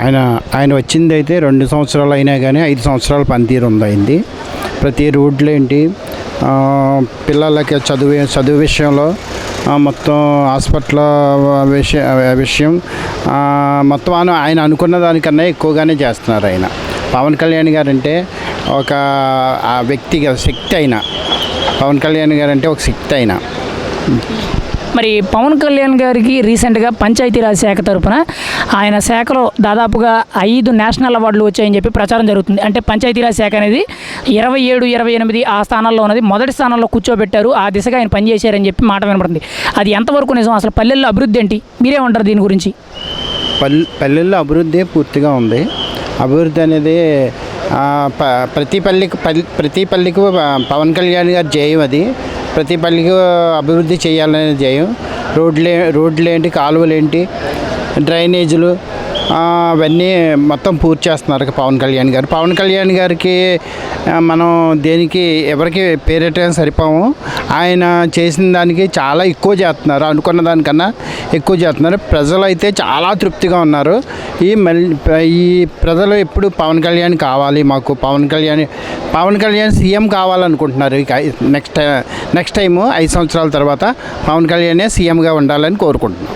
ఆయన ఆయన వచ్చింది అయితే 2 సంవత్సరాలు అయినా కానీ 5 సంవత్సరాల పనితీరు ఉంది అయింది. ప్రతి రోడ్లు ఏంటి, పిల్లలకి చదువు విషయంలో, మొత్తం హాస్పిటల్ విషయం, మొత్తం ఆయన అనుకున్న దానికన్నా ఎక్కువగానే చేస్తున్నారు. ఆయన పవన్ కళ్యాణ్ గారు అంటే ఒక వ్యక్తిగత శక్తి. అయినా పవన్ కళ్యాణ్ గారు అంటే ఒక శక్తి. అయినా మరి పవన్ కళ్యాణ్ గారికి రీసెంట్గా పంచాయతీరాజ్ శాఖ తరఫున ఆయన శాఖలో దాదాపుగా 5 నేషనల్ అవార్డులు వచ్చాయని చెప్పి ప్రచారం జరుగుతుంది. అంటే పంచాయతీరాజ్ శాఖ అనేది 27, 28 ఆ స్థానాల్లో ఉన్నది. మొదటి స్థానంలో కూర్చోబెట్టారు. ఆ దిశగా ఆయన పనిచేశారని చెప్పి మాట వినపడుతుంది. అది ఎంతవరకు నిజం? అసలు పల్లెల్లో అభివృద్ధి ఏంటి? మీరేమంటారు దీని గురించి? పల్లెల్లో అభివృద్ధి పూర్తిగా ఉంది. అభివృద్ధి అనేది ప్రతి పల్లికి పవన్ కళ్యాణ్ గారి జయం. అది ప్రతి పల్లికి అభివృద్ధి చేయాలనే జయం. రోడ్లేంటి, కాలువలేంటి, డ్రైనేజీలు, అవన్నీ మొత్తం పూర్తి చేస్తున్నారు పవన్ కళ్యాణ్ గారు. పవన్ కళ్యాణ్ గారికి మనం దేనికి ఎవరికి పేరెట్టడం సరిపోము. ఆయన చేసిన దానికి చాలా ఎక్కువ చేస్తున్నారు. అనుకున్న దానికన్నా ఎక్కువ చేస్తున్నారు. ప్రజలు అయితే చాలా తృప్తిగా ఉన్నారు. ఈ ప్రజలు ఎప్పుడు పవన్ కళ్యాణ్ కావాలి, మాకు పవన్ కళ్యాణ్ సీఎం కావాలనుకుంటున్నారు. ఇక నెక్స్ట్ టైము 5 సంవత్సరాల తర్వాత పవన్ కళ్యాణే సీఎంగా ఉండాలని కోరుకుంటున్నాం.